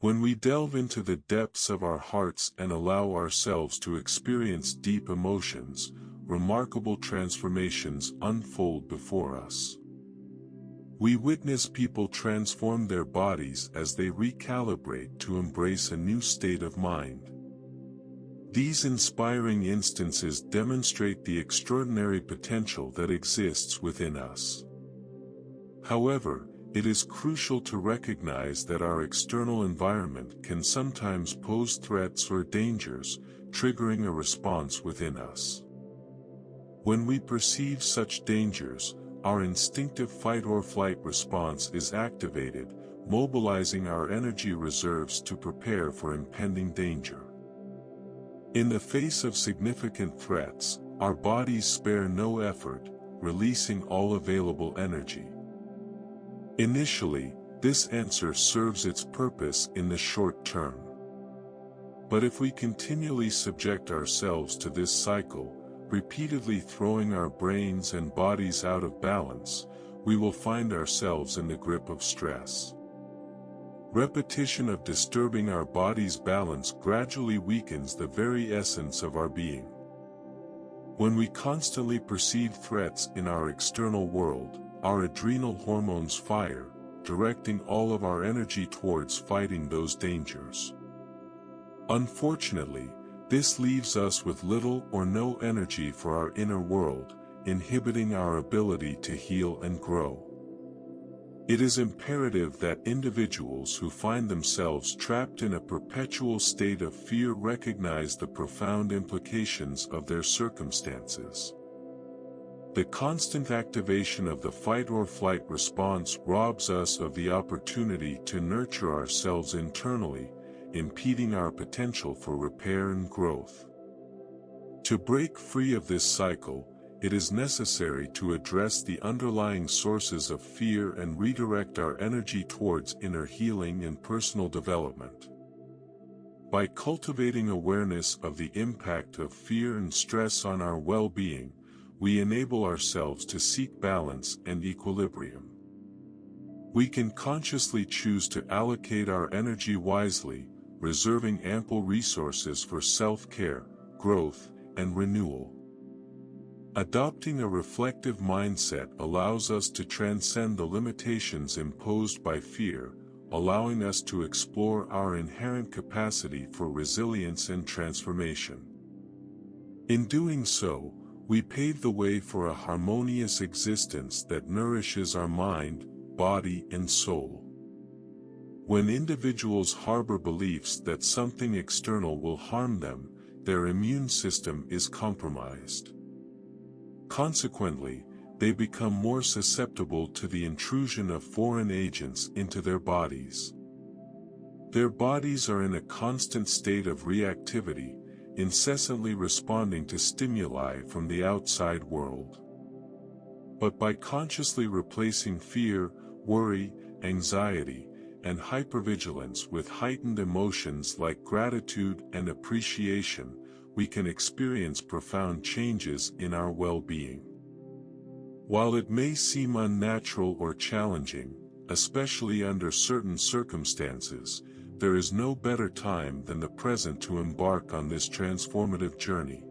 When we delve into the depths of our hearts and allow ourselves to experience deep emotions, remarkable transformations unfold before us. We witness people transform their bodies as they recalibrate to embrace a new state of mind. These inspiring instances demonstrate the extraordinary potential that exists within us. However, it is crucial to recognize that our external environment can sometimes pose threats or dangers, triggering a response within us. When we perceive such dangers, our instinctive fight-or-flight response is activated, mobilizing our energy reserves to prepare for impending danger. In the face of significant threats, our bodies spare no effort, releasing all available energy. Initially, this answer serves its purpose in the short term. But if we continually subject ourselves to this cycle, repeatedly throwing our brains and bodies out of balance, we will find ourselves in the grip of stress. Repetition of disturbing our body's balance gradually weakens the very essence of our being. When we constantly perceive threats in our external world, our adrenal hormones fire, directing all of our energy towards fighting those dangers. Unfortunately, this leaves us with little or no energy for our inner world, inhibiting our ability to heal and grow. It is imperative that individuals who find themselves trapped in a perpetual state of fear recognize the profound implications of their circumstances. The constant activation of the fight-or-flight response robs us of the opportunity to nurture ourselves internally, impeding our potential for repair and growth. To break free of this cycle, it is necessary to address the underlying sources of fear and redirect our energy towards inner healing and personal development. By cultivating awareness of the impact of fear and stress on our well-being, we enable ourselves to seek balance and equilibrium. We can consciously choose to allocate our energy wisely, reserving ample resources for self-care, growth, and renewal. Adopting a reflective mindset allows us to transcend the limitations imposed by fear, allowing us to explore our inherent capacity for resilience and transformation. In doing so, we pave the way for a harmonious existence that nourishes our mind, body, and soul. When individuals harbor beliefs that something external will harm them, their immune system is compromised. Consequently, they become more susceptible to the intrusion of foreign agents into their bodies. Their bodies are in a constant state of reactivity, incessantly responding to stimuli from the outside world. But by consciously replacing fear, worry, anxiety, and hypervigilance with heightened emotions like gratitude and appreciation, we can experience profound changes in our well-being. While it may seem unnatural or challenging, especially under certain circumstances, there is no better time than the present to embark on this transformative journey.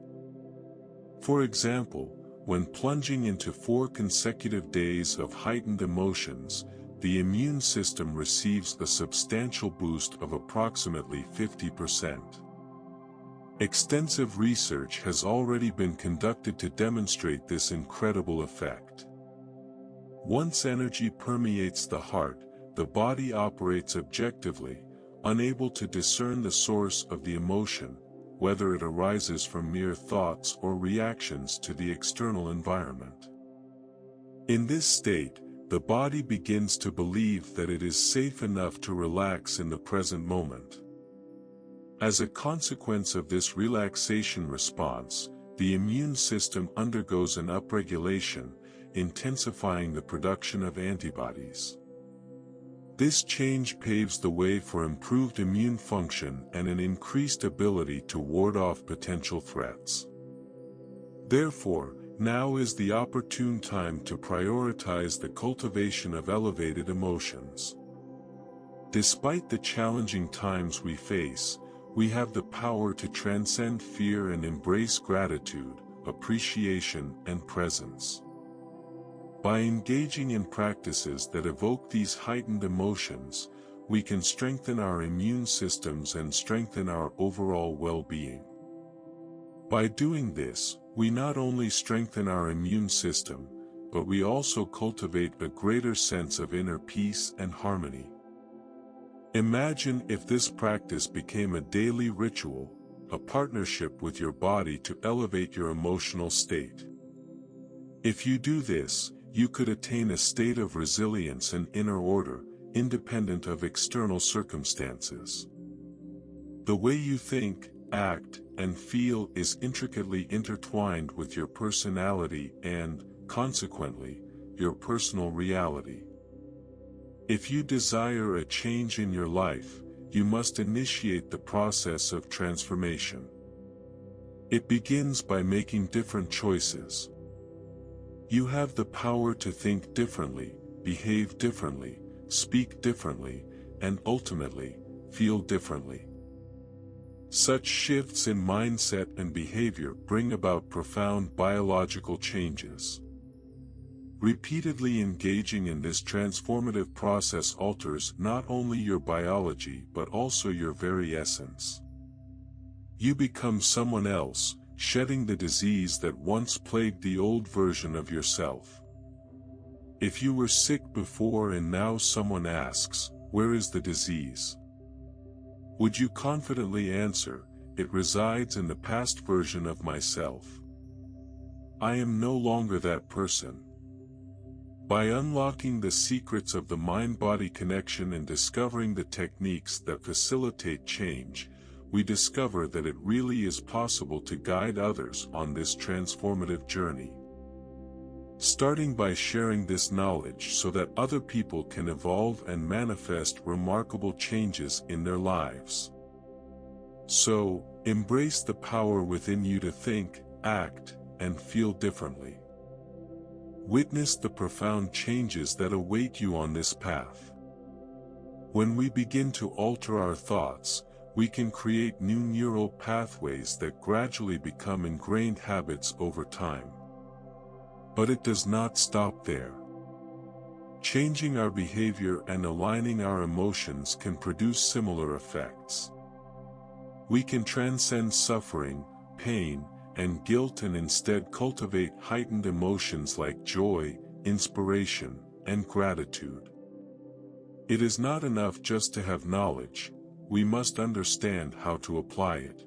For example, when plunging into 4 consecutive days of heightened emotions, the immune system receives a substantial boost of approximately 50%. Extensive research has already been conducted to demonstrate this incredible effect. Once energy permeates the heart, the body operates objectively, unable to discern the source of the emotion, whether it arises from mere thoughts or reactions to the external environment. In this state, the body begins to believe that it is safe enough to relax in the present moment. As a consequence of this relaxation response, the immune system undergoes an upregulation, intensifying the production of antibodies. This change paves the way for improved immune function and an increased ability to ward off potential threats. Therefore, now is the opportune time to prioritize the cultivation of elevated emotions. Despite the challenging times we face, we have the power to transcend fear and embrace gratitude, appreciation, and presence. By engaging in practices that evoke these heightened emotions, we can strengthen our immune systems and strengthen our overall well-being. By doing this, we not only strengthen our immune system, but we also cultivate a greater sense of inner peace and harmony. Imagine if this practice became a daily ritual, a partnership with your body to elevate your emotional state. If you do this, you could attain a state of resilience and inner order, independent of external circumstances. The way you think, act, and feel is intricately intertwined with your personality and, consequently, your personal reality. If you desire a change in your life, you must initiate the process of transformation. It begins by making different choices. You have the power to think differently, behave differently, speak differently, and ultimately, feel differently. Such shifts in mindset and behavior bring about profound biological changes. Repeatedly engaging in this transformative process alters not only your biology but also your very essence. You become someone else, shedding the disease that once plagued the old version of yourself. If you were sick before and now someone asks, "Where is the disease?" would you confidently answer, "It resides in the past version of myself. I am no longer that person." By unlocking the secrets of the mind-body connection and discovering the techniques that facilitate change, we discover that it really is possible to guide others on this transformative journey. Starting by sharing this knowledge so that other people can evolve and manifest remarkable changes in their lives. So, embrace the power within you to think, act, and feel differently. Witness the profound changes that await you on this path. When we begin to alter our thoughts, we can create new neural pathways that gradually become ingrained habits over time. But it does not stop there. Changing our behavior and aligning our emotions can produce similar effects. We can transcend suffering, pain, and guilt and instead cultivate heightened emotions like joy, inspiration, and gratitude. It is not enough just to have knowledge, we must understand how to apply it.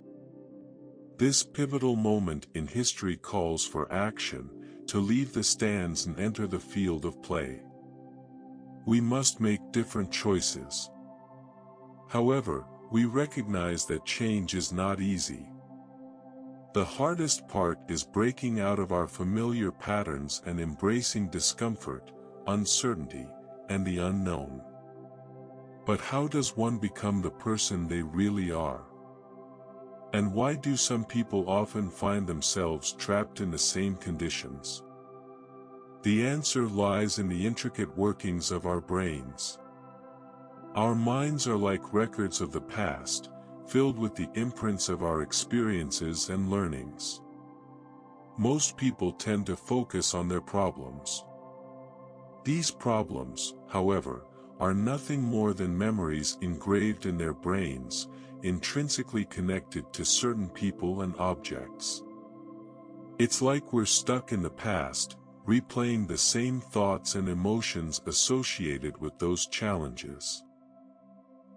This pivotal moment in history calls for action, to leave the stands and enter the field of play. We must make different choices. However, we recognize that change is not easy. The hardest part is breaking out of our familiar patterns and embracing discomfort, uncertainty, and the unknown. But how does one become the person they really are? And why do some people often find themselves trapped in the same conditions? The answer lies in the intricate workings of our brains. Our minds are like records of the past, filled with the imprints of our experiences and learnings. Most people tend to focus on their problems. These problems, however, are nothing more than memories engraved in their brains, intrinsically connected to certain people and objects. It's like we're stuck in the past, replaying the same thoughts and emotions associated with those challenges.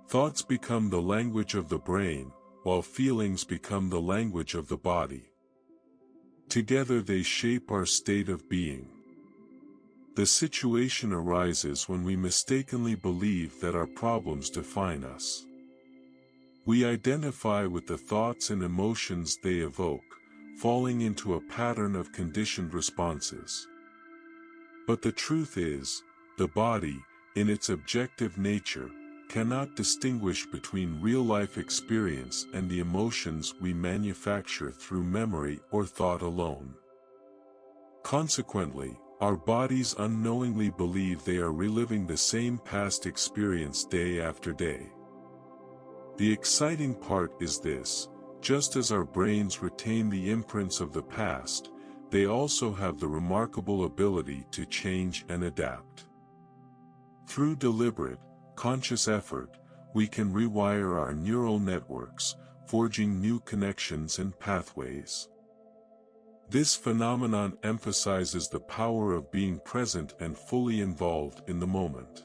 Thoughts become the language of the brain, while feelings become the language of the body. Together they shape our state of being. The situation arises when we mistakenly believe that our problems define us. We identify with the thoughts and emotions they evoke, falling into a pattern of conditioned responses. But the truth is, the body, in its objective nature, cannot distinguish between real-life experience and the emotions we manufacture through memory or thought alone. Consequently, Our bodies unknowingly believe they are reliving the same past experience day after day. The exciting part is this: just as our brains retain the imprints of the past, they also have the remarkable ability to change and adapt. Through deliberate, conscious effort, we can rewire our neural networks, forging new connections and pathways. This phenomenon emphasizes the power of being present and fully involved in the moment.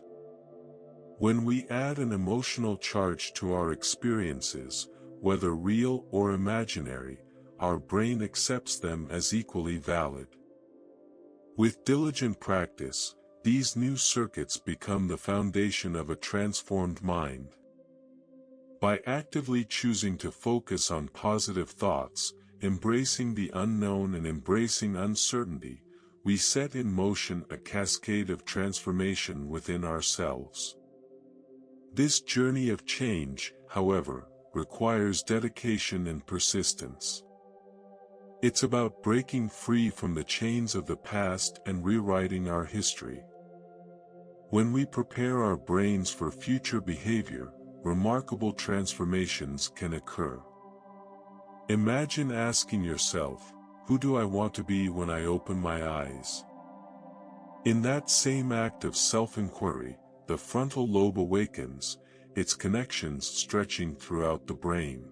When we add an emotional charge to our experiences, whether real or imaginary, our brain accepts them as equally valid. With diligent practice, these new circuits become the foundation of a transformed mind. By actively choosing to focus on positive thoughts, embracing the unknown and embracing uncertainty, we set in motion a cascade of transformation within ourselves. This journey of change, however, requires dedication and persistence. It's about breaking free from the chains of the past and rewriting our history. When we prepare our brains for future behavior, remarkable transformations can occur. Imagine asking yourself, who do I want to be when I open my eyes? In that same act of self-inquiry, the frontal lobe awakens, its connections stretching throughout the brain.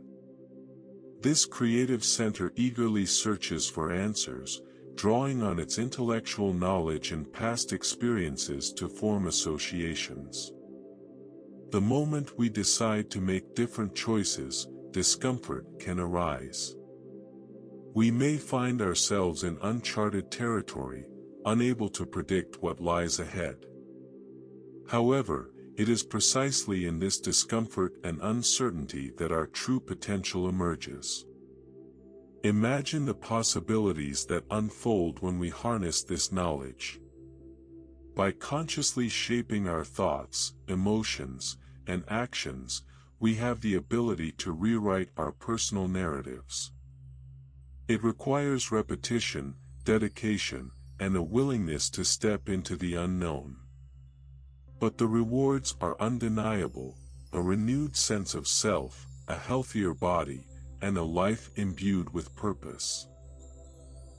This creative center eagerly searches for answers, drawing on its intellectual knowledge and past experiences to form associations. The moment we decide to make different choices, discomfort can arise. We may find ourselves in uncharted territory, unable to predict what lies ahead. However, it is precisely in this discomfort and uncertainty that our true potential emerges. Imagine the possibilities that unfold when we harness this knowledge. By consciously shaping our thoughts, emotions, and actions, we have the ability to rewrite our personal narratives. It requires repetition, dedication, and a willingness to step into the unknown. But the rewards are undeniable: a renewed sense of self, a healthier body, and a life imbued with purpose.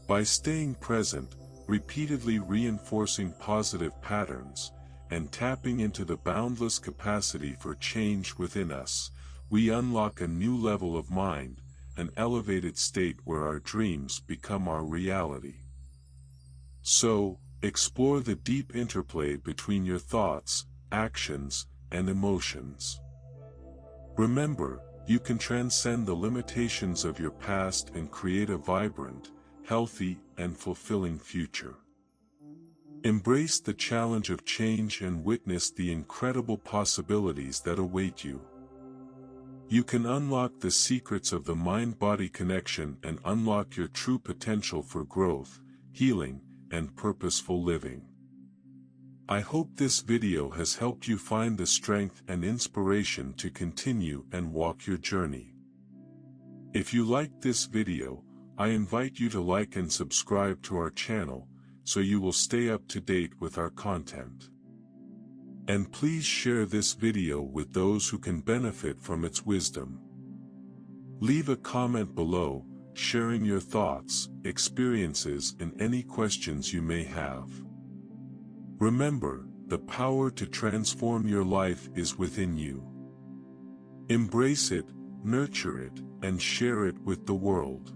By staying present, repeatedly reinforcing positive patterns, and tapping into the boundless capacity for change within us, we unlock a new level of mind, an elevated state where our dreams become our reality. So, explore the deep interplay between your thoughts, actions, and emotions. Remember, you can transcend the limitations of your past and create a vibrant, healthy, and fulfilling future. Embrace the challenge of change and witness the incredible possibilities that await you. You can unlock the secrets of the mind-body connection and unlock your true potential for growth, healing, and purposeful living. I hope this video has helped you find the strength and inspiration to continue and walk your journey. If you liked this video, I invite you to like and subscribe to our channel, so you will stay up to date with our content. And please share this video with those who can benefit from its wisdom. Leave a comment below, sharing your thoughts, experiences, and any questions you may have. Remember, the power to transform your life is within you. Embrace it, nurture it, and share it with the world.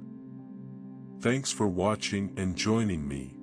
Thanks for watching and joining me.